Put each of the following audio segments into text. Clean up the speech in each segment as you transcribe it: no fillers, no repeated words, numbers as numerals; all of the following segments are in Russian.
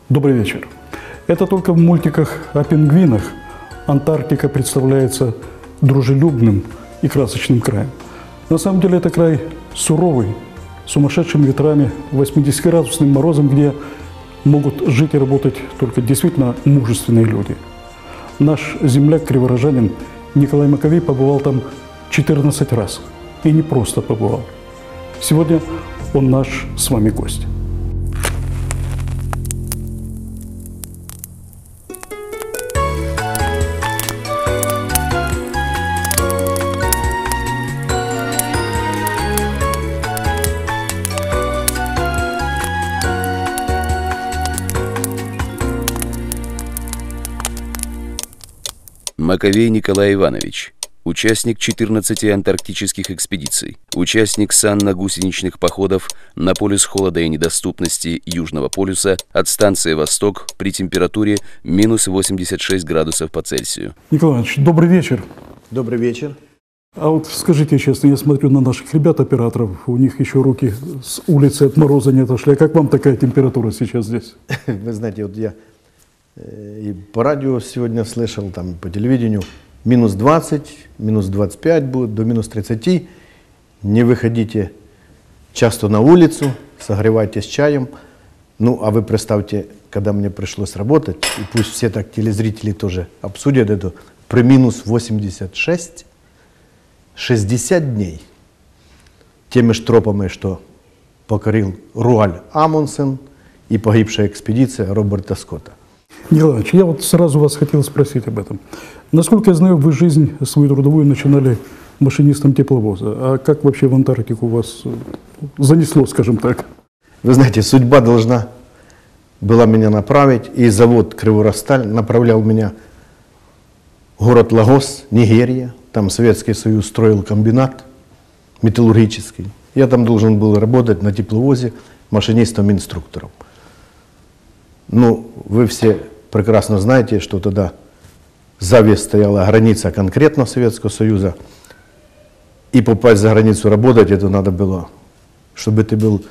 Добрый вечер. Это только в мультиках о пингвинах Антарктика представляется дружелюбным и красочным краем. На самом деле это край суровый, с сумасшедшими ветрами, 80-градусным морозом, где могут жить и работать только действительно мужественные люди. Наш земляк-криворожанин Николай Маковей побывал там 14 раз. И не просто побывал. Сегодня он наш с вами гость. Маковей Николай Иванович. Участник 14 антарктических экспедиций. Участник санно-гусеничных походов на полюс холода и недоступности Южного полюса от станции «Восток» при температуре минус 86 градусов по Цельсию. Николай Иванович, добрый вечер. Добрый вечер. А вот скажите честно, я смотрю на наших ребят-операторов, у них еще руки с улицы от мороза не отошли. А как вам такая температура сейчас здесь? Вы знаете, вот я и по радио сегодня слышал, там по телевидению, минус 20, минус 25 будет, до минус 30. Не выходите часто на улицу, согревайтесь чаем. Ну, а вы представьте, когда мне пришлось работать, и пусть все так телезрители тоже обсудят это, при минус 86, 60 дней теми ж тропами, что покорил Руаль Амундсен и погибшая экспедиция Роберта Скотта. Николай Иванович, я вот сразу вас хотел спросить об этом. Насколько я знаю, вы жизнь свою трудовую начинали машинистом тепловоза. А как вообще в Антарктику вас занесло, скажем так? Вы знаете, судьба должна была меня направить, и завод «Криворосталь» направлял меня в город Лагос, Нигерия. Там Советский Союз строил комбинат металлургический. Я там должен был работать на тепловозе машинистом-инструктором. Ну, вы все прекрасно знаете, что тогда за вес стояла граница конкретно Советского Союза. И попасть за границу работать, это надо было, чтобы ты был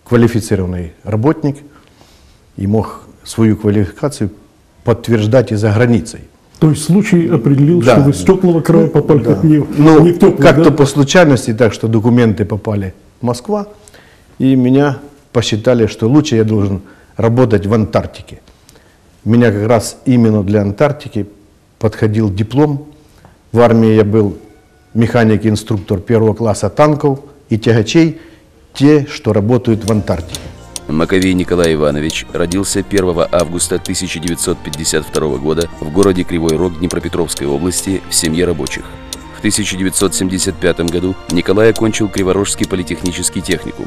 квалифицированный работник и мог свою квалификацию подтверждать и за границей. То есть случай определил, Да. что вы с теплого края попали не в теплый, как-то да? по случайности, так что документы попали в Москву, и меня посчитали, что лучше я должен работать в Антарктике. У меня как раз именно для Антарктики подходил диплом. В армии я был механик-инструктор первого класса танков и тягачей, те, что работают в Антарктике. Маковей Николай Иванович родился 1 августа 1952 года в городе Кривой Рог Днепропетровской области в семье рабочих. В 1975 году Николай окончил Криворожский политехнический техникум.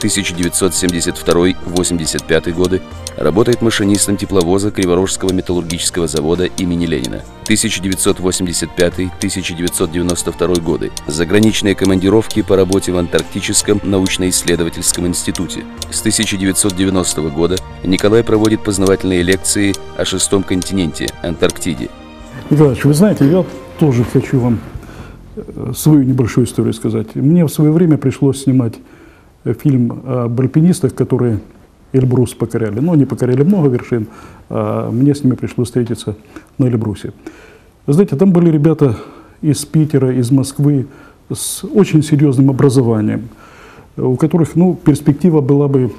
1972-85 годы работает машинистом тепловоза Криворожского металлургического завода имени Ленина. 1985-1992 годы заграничные командировки по работе в Антарктическом научно-исследовательском институте. С 1990 года Николай проводит познавательные лекции о шестом континенте – Антарктиде. Николай Иванович, вы знаете, я тоже хочу вам свою небольшую историю сказать. Мне в свое время пришлось снимать фильм об альпинистах, которые Эльбрус покоряли. Но они покоряли много вершин, а мне с ними пришлось встретиться на Эльбрусе. Знаете, там были ребята из Питера, из Москвы с очень серьезным образованием, у которых, перспектива была бы,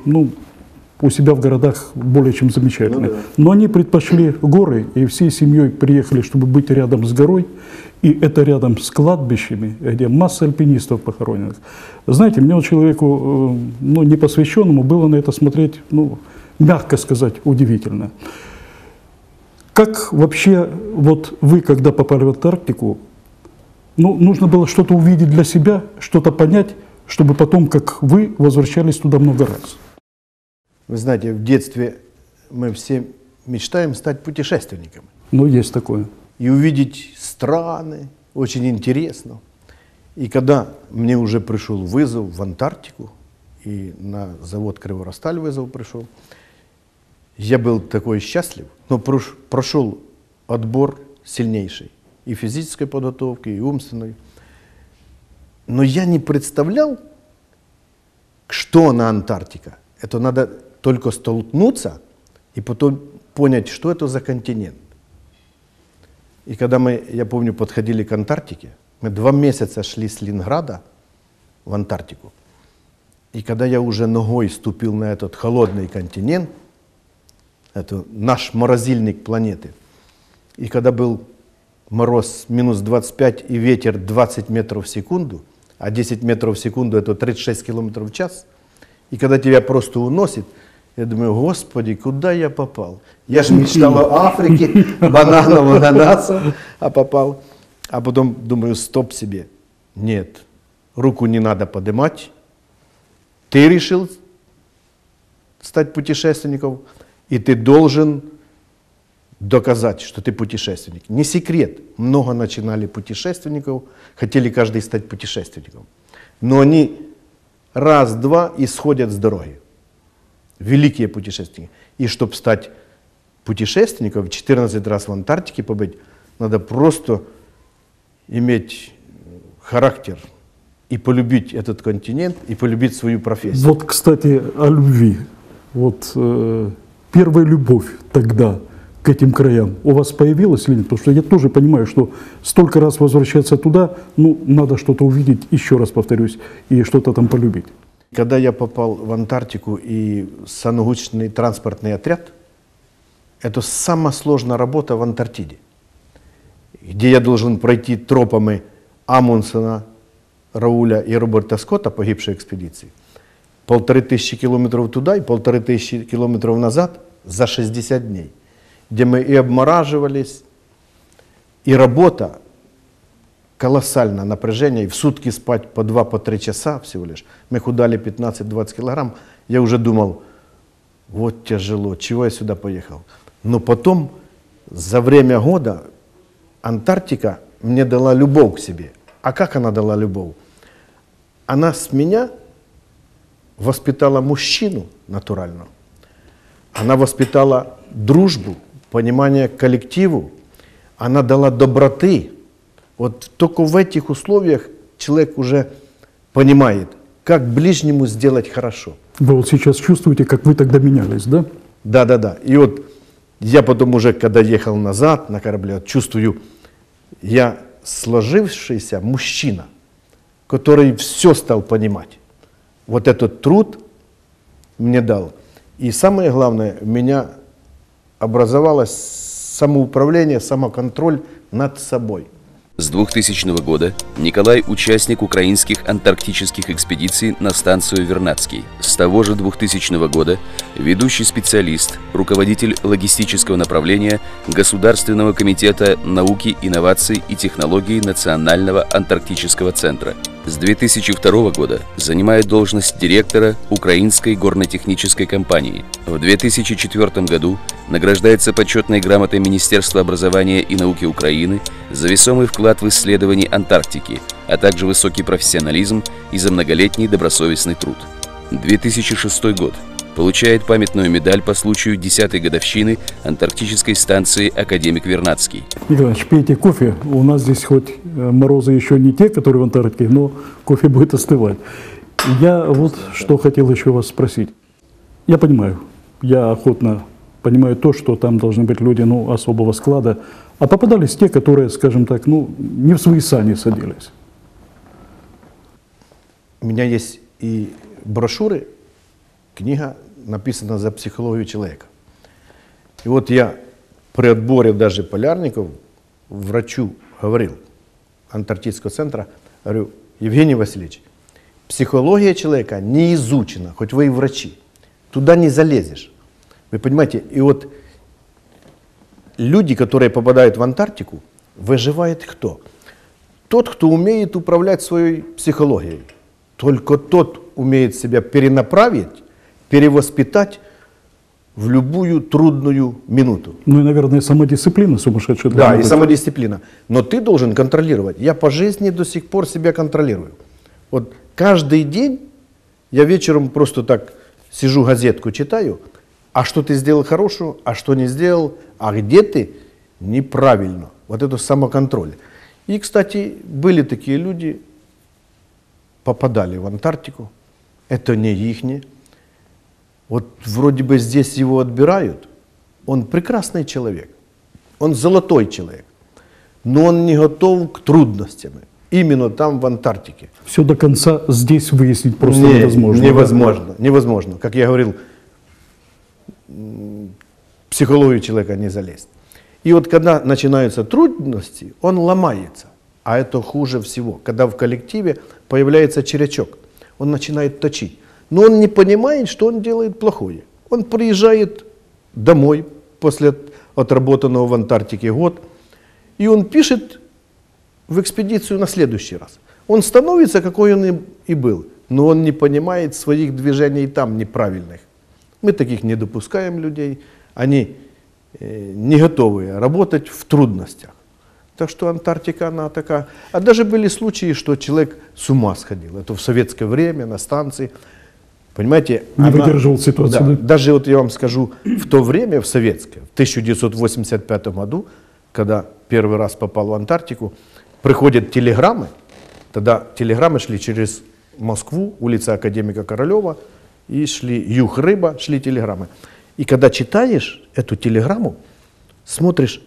у себя в городах более чем замечательная. Но они предпочли горы, и всей семьей приехали, чтобы быть рядом с горой. И это рядом с кладбищами, где масса альпинистов похороненных. Знаете, мне, человеку, непосвященному, было на это смотреть, мягко сказать, удивительно. Как вообще, вот вы, когда попали в Антарктику, нужно было что-то увидеть для себя, что-то понять, чтобы потом, как вы, возвращались туда много раз? Вы знаете, в детстве мы все мечтаем стать путешественниками. Есть такое. И увидеть страны, очень интересно. И когда мне уже пришел вызов в Антарктику, и на завод «Криворосталь» вызов пришел, я был такой счастлив, но прошел отбор сильнейший, и физической подготовки, и умственной. Но я не представлял, что на Антарктика. Это надо только столкнуться и потом понять, что это за континент. И когда мы, я помню, подходили к Антарктике, мы 2 месяца шли с Ленинграда в Антарктику. И когда я уже ногой ступил на этот холодный континент, это наш морозильник планеты, и когда был мороз минус 25 и ветер 20 метров в секунду, а 10 метров в секунду это 36 километров в час, и когда тебя просто уносит, я думаю, Господи, куда я попал? Я же мечтал о Африке, бананов, ананасов, а попал. А потом думаю, стоп себе. Нет, руку не надо поднимать. Ты решил стать путешественником, и ты должен доказать, что ты путешественник. Не секрет, много начинали путешественников, хотели каждый стать путешественником. Но они раз-два и сходят с дороги. Великие путешественники. И чтобы стать путешественником, 14 раз в Антарктике побыть, надо просто иметь характер и полюбить этот континент, и полюбить свою профессию. Вот, кстати, о любви. Вот первая любовь тогда к этим краям у вас появилась или нет? Потому что я тоже понимаю, что столько раз возвращаться туда, ну, надо что-то увидеть, еще раз повторюсь, и что-то там полюбить. Когда я попал в Антарктику и санаучный транспортный отряд, это самая сложная работа в Антарктиде, где я должен пройти тропами Амундсена, Рауля и Роберта Скотта, погибшей экспедиции, 1500 километров туда и 1500 километров назад за 60 дней, где мы и обмораживались, и работа, колоссальное напряжение, и в сутки спать по 2-3 часа всего лишь. Мы худали 15-20 килограмм, я уже думал, вот тяжело, чего я сюда поехал. Но потом, за время года, Антарктика мне дала любовь к себе. А как она дала любовь? Она с меня воспитала мужчину натурального. Она воспитала дружбу, понимание к коллективу. Она дала доброты. Вот только в этих условиях человек уже понимает, как ближнему сделать хорошо. Вы вот сейчас чувствуете, как вы тогда менялись, да? Да. И вот я потом уже, когда ехал назад на корабле, чувствую, я сложившийся мужчина, который все стал понимать. Вот этот труд мне дал. И самое главное, у меня образовалось самоуправление, самоконтроль над собой. С 2000 года Николай – участник украинских антарктических экспедиций на станцию Вернадский. С того же 2000 года ведущий специалист, руководитель логистического направления Государственного комитета науки, инноваций и технологий Национального антарктического центра. С 2002 года занимает должность директора Украинской горно-технической компании. В 2004 году награждается почетной грамотой Министерства образования и науки Украины за весомый вклад в исследование Антарктики, а также высокий профессионализм и за многолетний добросовестный труд. 2006 год. Получает памятную медаль по случаю 10-й годовщины антарктической станции «Академик Вернадский». Николай Иванович, пейте кофе. У нас здесь хоть морозы еще не те, которые в Антарктике, но кофе будет остывать. Я вот что хотел еще вас спросить. Я понимаю, я охотно понимаю то, что там должны быть люди особого склада, а попадались те, которые, скажем так, не в свои сани садились. У меня есть и брошюры, книга написана за психологию человека. И вот я при отборе даже полярников врачу говорил, Антарктического центра, говорю, Евгений Васильевич, психология человека не изучена, хоть вы и врачи, туда не залезешь. Вы понимаете, и вот люди, которые попадают в Антарктику, выживает кто? Тот, кто умеет управлять своей психологией. Только тот умеет себя перенаправить, перевоспитать в любую трудную минуту. Ну и, наверное, самодисциплина сумасшедшая. Да, и самодисциплина. Но ты должен контролировать. Я по жизни до сих пор себя контролирую. Вот каждый день я вечером просто так сижу, газетку читаю, а что ты сделал хорошего, а что не сделал, а где ты неправильно. Вот это самоконтроль. И, кстати, были такие люди, попадали в Антарктику, это не ихнее. Вот вроде бы здесь его отбирают, он прекрасный человек, он золотой человек, но он не готов к трудностям. Именно там, в Антарктике. Все до конца здесь выяснить просто невозможно. Невозможно, невозможно. Как я говорил, в психологию человека не залезть. И вот когда начинаются трудности, он ломается. А это хуже всего. Когда в коллективе появляется червячок, он начинает точить. Но он не понимает, что он делает плохое. Он приезжает домой после отработанного в Антарктике год, и он пишет в экспедицию на следующий раз. Он становится, какой он и был, но он не понимает своих движений там неправильных. Мы таких не допускаем людей, они не готовы работать в трудностях. Так что Антарктика, она такая. А даже были случаи, что человек с ума сходил. Это в советское время, на станции. Понимаете? Не выдерживал ситуацию. Да, Да? даже вот я вам скажу, в то время, в советское, в 1985 году, когда первый раз попал в Антарктику, приходят телеграммы, тогда телеграммы шли через Москву, улица Академика Королева, и шли Юг-Рыба, шли телеграммы. И когда читаешь эту телеграмму, смотришь,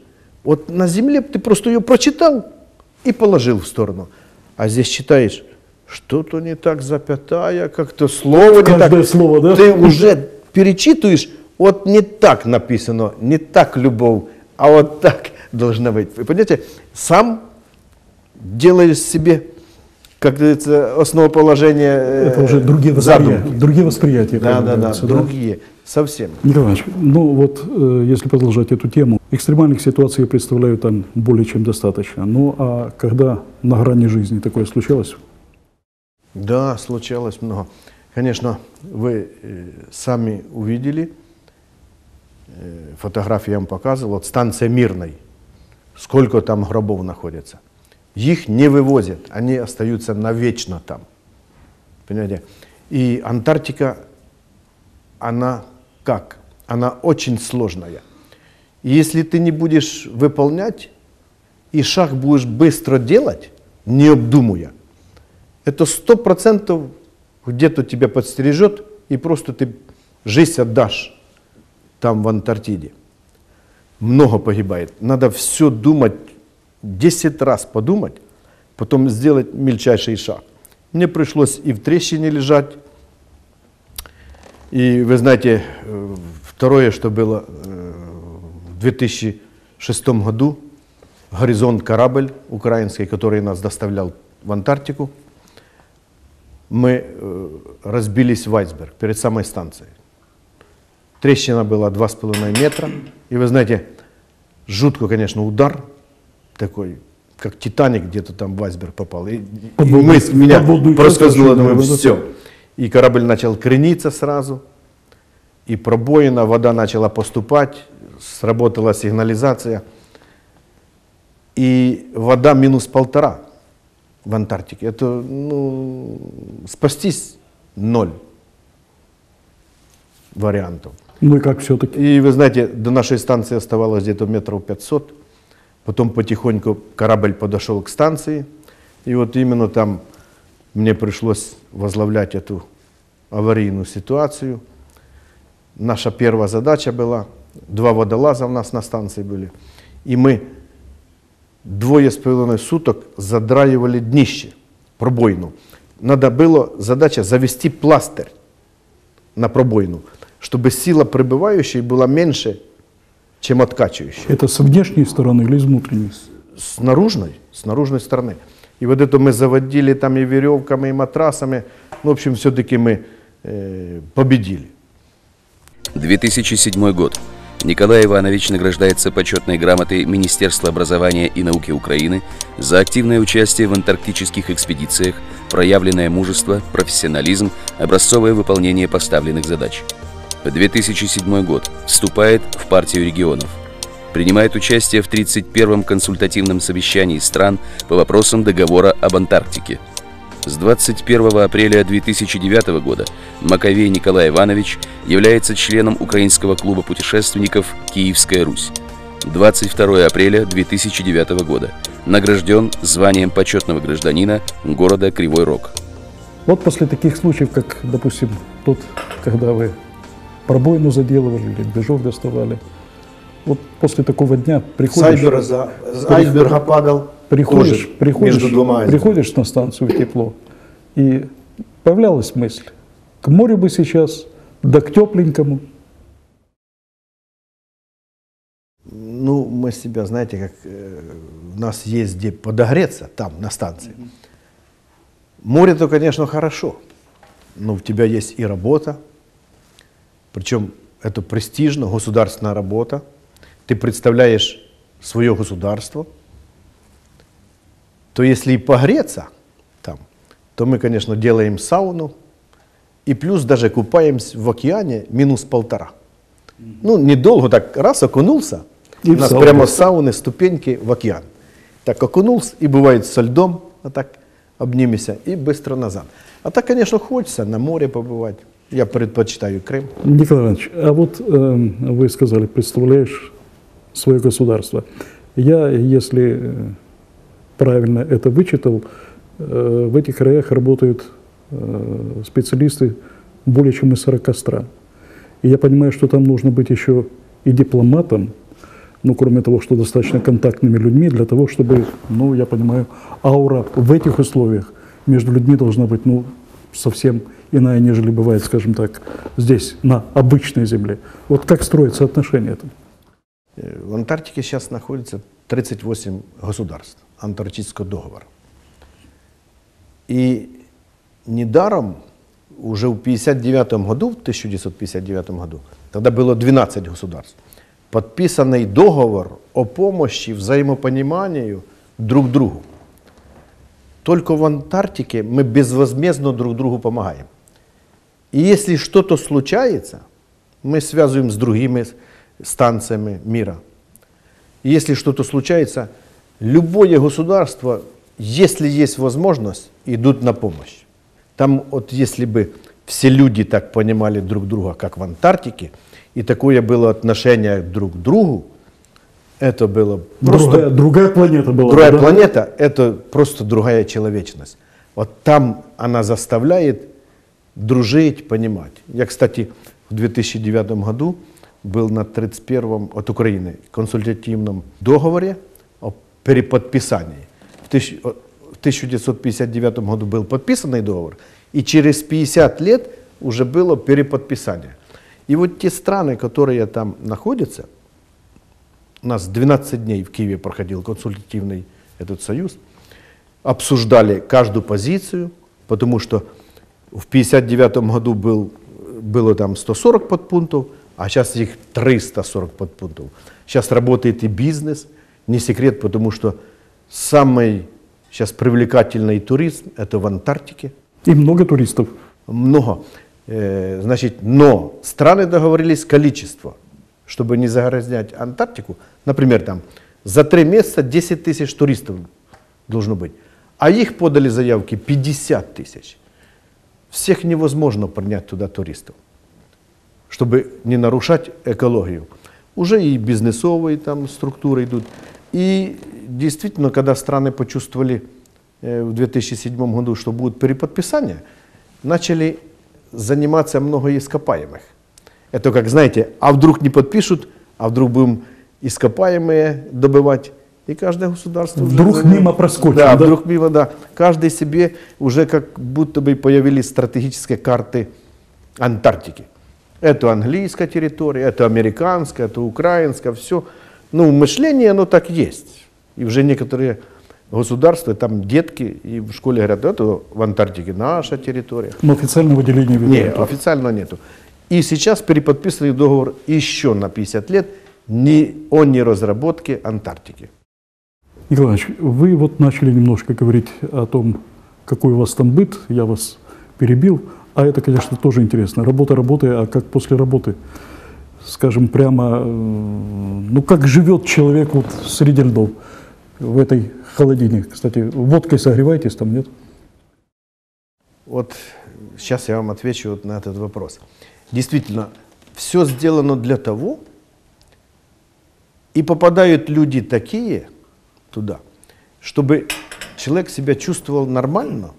вот на земле ты просто ее прочитал и положил в сторону. А здесь читаешь, что-то не так, запятая, как-то слово не так. Каждое слово, да? Ты уже перечитываешь, вот не так написано, не так любовь, а вот так должна быть. Вы понимаете, сам делаешь себе, как говорится, основоположение. Это уже другие восприятия. Другие восприятия. Да, другие, совсем. Николай Иванович, ну вот, если продолжать эту тему, экстремальных ситуаций, я представляю, там более чем достаточно. Ну, а когда на грани жизни такое случалось? Да, случалось много. Конечно, вы сами увидели, фотографии я вам показывал, вот станция Мирной, сколько там гробов находится. Их не вывозят, они остаются навечно там. Понимаете? И Антарктика, она как? Она очень сложная. И если ты не будешь выполнять, и шаг будешь быстро делать, не обдумывая, это 100% где-то тебя подстережет, и просто ты жизнь отдашь там в Антарктиде. Много погибает. Надо все думать, 10 раз подумать, потом сделать мельчайший шаг. Мне пришлось и в трещине лежать, и вы знаете, второе, что было в 2006 году, «Горизонт» корабль украинский, который нас доставлял в Антарктику, мы разбились в айсберг перед самой станцией. Трещина была 2,5 метра, и вы знаете, жутко, конечно, удар, такой, как «Титаник» где-то там в айсберг попал. И меня проскользнуло, думаю, все. И корабль начал крениться сразу, и пробоина, вода начала поступать, сработала сигнализация. И вода -1,5 в Антарктике. Это, ну, спастись 0 вариантов. Ну и как все-таки? И вы знаете, до нашей станции оставалось где-то 500 метров. Потом потихоньку корабль подошел к станции, и вот именно там мне пришлось возглавлять эту аварийную ситуацию. Наша первая задача была, 2 водолаза у нас на станции были, и мы 2,5 суток задраивали днище, пробоину. Надо было, задача, завести пластырь на пробоину, чтобы сила прибывающей была меньше, чем откачивающая. Это с внешней стороны или с внутренней? С наружной стороны. И вот это мы заводили там и веревками, и матрасами. Ну, в общем, все-таки мы победили. 2007 год. Николай Иванович награждается почетной грамотой Министерства образования и науки Украины за активное участие в антарктических экспедициях, проявленное мужество, профессионализм, образцовое выполнение поставленных задач. 2007 год. Вступает в партию регионов. Принимает участие в 31-м консультативном совещании стран по вопросам договора об Антарктике. С 21 апреля 2009 года Маковей Николай Иванович является членом украинского клуба путешественников «Киевская Русь». 22 апреля 2009 года. Награжден званием почетного гражданина города Кривой Рог. Вот после таких случаев, как, допустим, тот, когда вы пробоину заделывали или движок доставали, Вот после такого дня С приходишь, айсберга падал. приходишь, тоже между двумя айсбергами. приходишь на станцию в тепло, и появлялась мысль, к морю бы сейчас, да к тепленькому. Ну, мы себя, знаете, как у нас есть где подогреться, там, на станции. Море-то, конечно, хорошо, но у тебя есть и работа, причем это престижно, государственная работа. Ты представляешь свое государство, то если и погреться там, то мы, конечно, делаем сауну, и плюс даже купаемся в океане -1,5. Ну, недолго так, раз окунулся, И у в нас сауну. прямо с сауны ступеньки в океан. Так окунулся, и бывает со льдом, вот так обнимемся, и быстро назад. А так, конечно, хочется на море побывать. Я предпочитаю Крым. Николай Иванович, а вот вы сказали, представляешь свое государство. Я, если правильно это вычитал, в этих краях работают специалисты более чем из 40 стран. И я понимаю, что там нужно быть еще и дипломатом, ну, кроме того, что достаточно контактными людьми, для того, чтобы, ну, я понимаю, аура в этих условиях между людьми должна быть, ну, совсем иная, нежели бывает, скажем так, здесь, на обычной земле. Вот как строятся отношения там? В Антарктике сейчас находится 38 государств Антарктического договора. И недаром уже в 1959 году, в 1959 году, тогда было 12 государств, подписанный договор о помощи, взаимопониманию друг другу. Только в Антарктике мы безвозмездно друг другу помогаем. И если что-то случается, мы связываем с другими станциями мира. И если что-то случается, любое государство, если есть возможность, идут на помощь. Там вот если бы все люди так понимали друг друга, как в Антарктике, и такое было отношение друг к другу, это было просто... Другая планета была. Другая да? планета – это просто другая человечность. Вот там она заставляет дружить, понимать. Я, кстати, в 2009 году был на 31-м от Украины консультативном договоре о переподписании. В 1959 году был подписанный договор, и через 50 лет уже было переподписание. И вот те страны, которые там находятся, у нас 12 дней в Киеве проходил консультативный этот союз, обсуждали каждую позицию, потому что в 1959 году было там 140 подпунктов, а сейчас их 340 подпунктов. Сейчас работает и бизнес, не секрет, потому что самый сейчас привлекательный туризм – это в Антарктике. И много туристов. Много. Значит, но страны договорились количество, чтобы не загрязнять Антарктику. Например, там за 3 месяца 10 тысяч туристов должно быть, а их подали заявки 50 тысяч. Всех невозможно принять туда туристов, чтобы не нарушать экологию. Уже и бизнесовые там структуры идут. И действительно, когда страны почувствовали в 2007 году, что будет переподписание, начали заниматься много ископаемых. Это как, знаете, а вдруг не подпишут, а вдруг будем ископаемые добывать. И каждое государство... Вдруг мимо проскочит. Да, вдруг мимо, да. Каждый себе уже как будто бы появились стратегические карты Антарктики. Это английская территория, это американская, это украинская, все. Ну, мышление, оно так есть. И уже некоторые государства, там детки и в школе говорят, это в Антарктике наша территория. Но официального выделения видно. Нет, официально нету. И сейчас переподписанный договор еще на 50 лет о неразработке Антарктики. Николай Иванович, вы вот начали немножко говорить о том, какой у вас там быт, я вас перебил, а это, конечно, тоже интересно. Работа работой, а как после работы? Скажем прямо, ну как живет человек вот среди льдов в этой холодине? Кстати, водкой согреваетесь там, нет? Вот сейчас я вам отвечу вот на этот вопрос. Действительно, все сделано для того, и попадают люди такие туда, чтобы человек себя чувствовал нормально,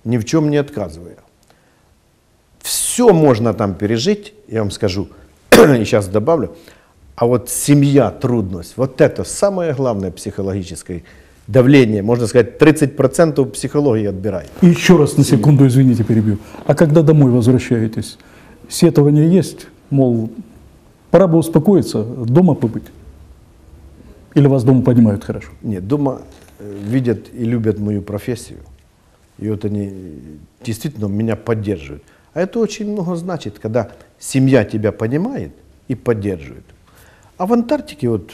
ни в чем не отказывая. Все можно там пережить, я вам скажу, и сейчас добавлю, А вот семья, трудность, вот это самое главное психологическое давление, можно сказать, 30% психологии отбирает. И еще раз на секунду, извините, перебью. А когда домой возвращаетесь, сетование есть, мол, пора бы успокоиться, дома побыть? Или вас дома понимают хорошо? Нет, дома видят и любят мою профессию. И вот они действительно меня поддерживают. А это очень много значит, когда семья тебя понимает и поддерживает. А в Антарктике, вот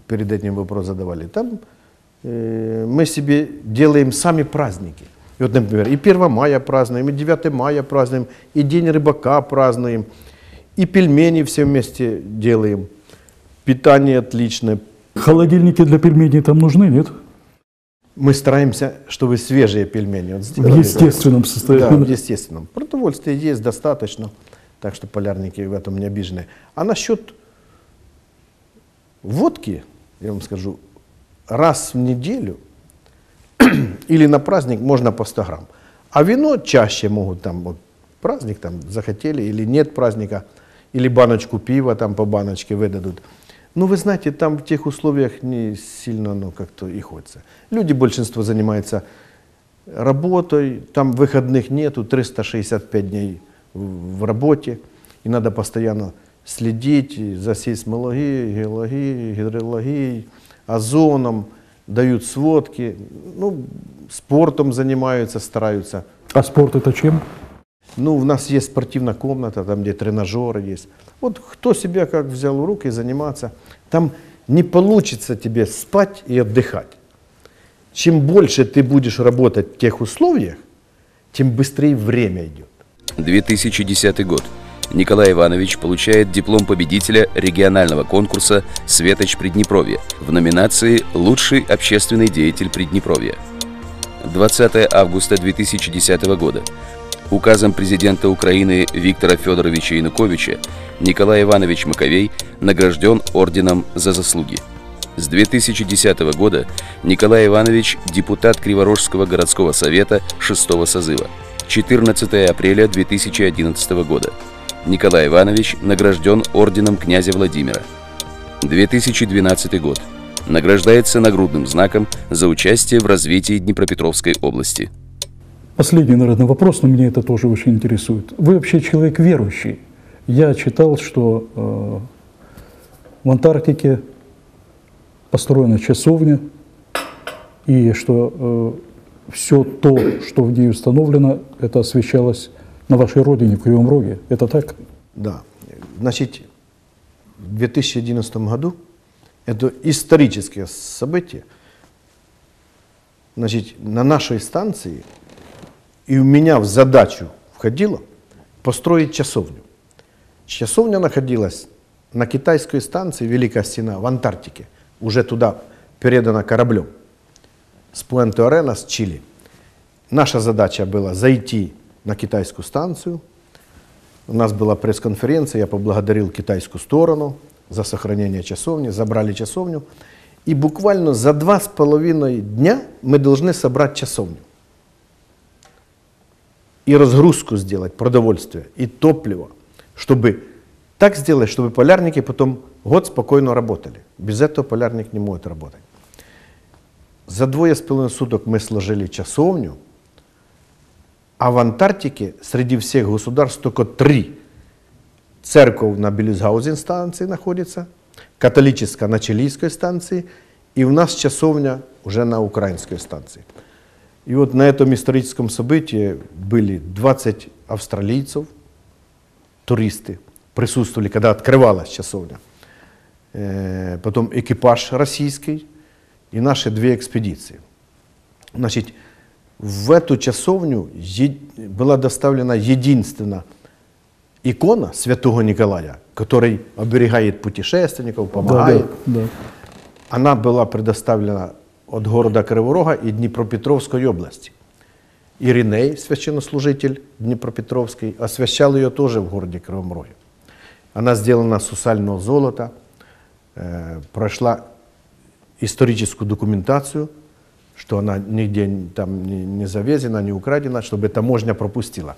перед этим вопрос задавали, там мы себе делаем сами праздники. И вот, например, и 1 мая празднуем, и 9 мая празднуем, и День рыбака празднуем, и пельмени все вместе делаем. Питание отличное. Холодильники для пельменей там нужны, нет? Мы стараемся, чтобы свежие пельмени. Вот В сделали, естественном состоянии. Да, в естественном. Продовольствия есть достаточно, так что полярники в этом не обижены. А насчет водки, я вам скажу, раз в неделю или на праздник можно по 100 грамм. А вино чаще могут, там, вот, праздник там захотели или нет праздника, или баночку пива там по баночке выдадут. Ну, вы знаете, там в тех условиях не сильно, ну, как-то и хочется. Люди, большинство, занимаются работой, там выходных нету, 365 дней в работе, и надо постоянно следить за сейсмологией, геологией, гидрологией, озоном, дают сводки, ну, спортом занимаются, стараются. А спорт это чем? Ну, у нас есть спортивная комната, там, где тренажеры есть. Вот кто себя как взял в руки заниматься, там не получится тебе спать и отдыхать. Чем больше ты будешь работать в тех условиях, тем быстрее время идет. 2010 год. Николай Иванович получает диплом победителя регионального конкурса «Светоч Приднепровья» в номинации «Лучший общественный деятель Приднепровья». 20 августа 2010 года. Указом президента Украины Виктора Федоровича Януковича Николай Иванович Маковей награжден орденом за заслуги. С 2010 года Николай Иванович – депутат Криворожского городского совета 6-го созыва. 14 апреля 2011 года. Николай Иванович награжден орденом князя Владимира. 2012 год. Награждается нагрудным знаком за участие в развитии Днепропетровской области. Последний, наверное, вопрос, но меня это тоже очень интересует. Вы вообще человек верующий. Я читал, что в Антарктике построена часовня, и что все то, что в ней установлено, это освещалось на вашей родине, в Кривом Роге. Это так? Да. Значит, в 2011 году это историческое событие. Значит, на нашей станции и у меня в задачу входило построить часовню. Часовня находилась на китайской станции Великая Стена в Антарктике. Уже туда передана кораблем с Пуэнто-Арена, с Чили. Наша задача была зайти на китайскую станцию. У нас была пресс-конференция, я поблагодарил китайскую сторону за сохранение часовни, забрали часовню. И буквально за 2,5 дня мы должны собрать часовню. И разгрузку сделать, продовольствие, и топливо, чтобы так сделать, чтобы полярники потом год спокойно работали. Без этого полярник не может работать. За 2,5 суток мы сложили часовню, а в Антарктике среди всех государств только 3. Церковь на Белюсгаузен станции находится, католическая на чилийской станции, и у нас часовня уже на украинской станции. И вот на этом историческом событии были 20 австралийцев, туристы, присутствовали, когда открывалась часовня. Потом экипаж российский и наши 2 экспедиции. Значит, в эту часовню была доставлена единственная икона святого Николая, который оберегает путешественников, помогает. Да, да. Она была предоставлена от города Криворога и Днепропетровской области. Ириней, священнослужитель Днепропетровский, освящал ее тоже в городе Кривом Роге. Она сделана с сусального золота, прошла историческую документацию, что она нигде там не завезена, не украдена, чтобы таможня пропустила.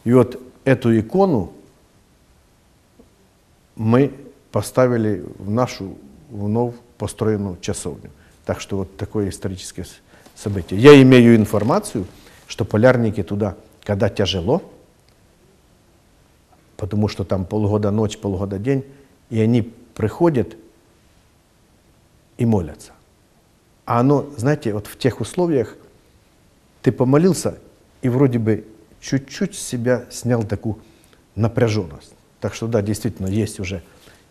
И вот эту икону мы поставили в нашу вновь построенную часовню. Так что вот такое историческое событие. Я имею информацию, что полярники туда, когда тяжело, потому что там полгода ночь, полгода день, и они приходят и молятся. А оно, знаете, вот в тех условиях ты помолился и вроде бы чуть-чуть с себя снял такую напряженность. Так что да, действительно, есть уже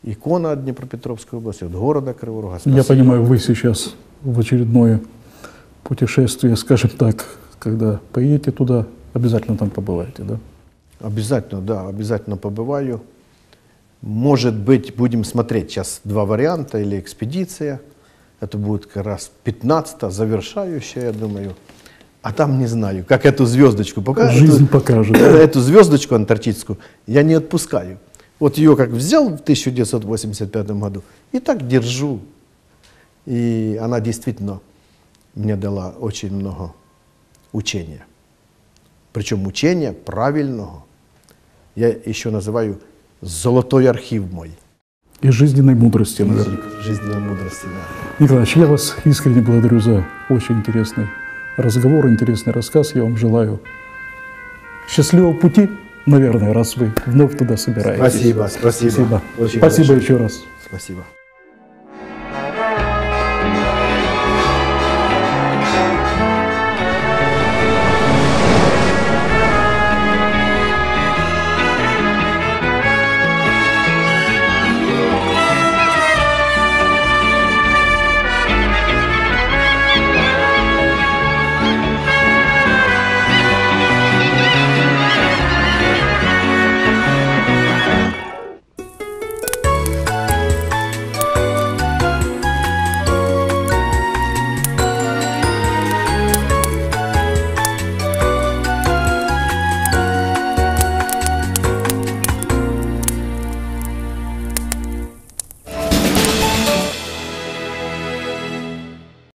икона от Днепропетровской области, от города Кривого Рога. Я понимаю, вы сейчас в очередное путешествие, скажем так, когда поедете туда, обязательно там побываете, да? Обязательно, да, обязательно побываю. Может быть, будем смотреть сейчас два варианта, или экспедиция. Это будет как раз 15-та, завершающая, я думаю. А там не знаю, как эту звездочку покажет. Жизнь покажет. Эту звездочку антарктическую я не отпускаю. Вот ее как взял в 1985 году и так держу. И она действительно мне дала очень много учения. Причем учения правильного. Я еще называю золотой архив мой. И жизненной мудрости, наверняка. Жизненной мудрости, да. Николай, я вас искренне благодарю за очень интересный разговор, интересный рассказ. Я вам желаю счастливого пути, наверное, раз вы вновь туда собираетесь. Спасибо, спасибо. Спасибо, Очень спасибо большое. еще раз. Спасибо.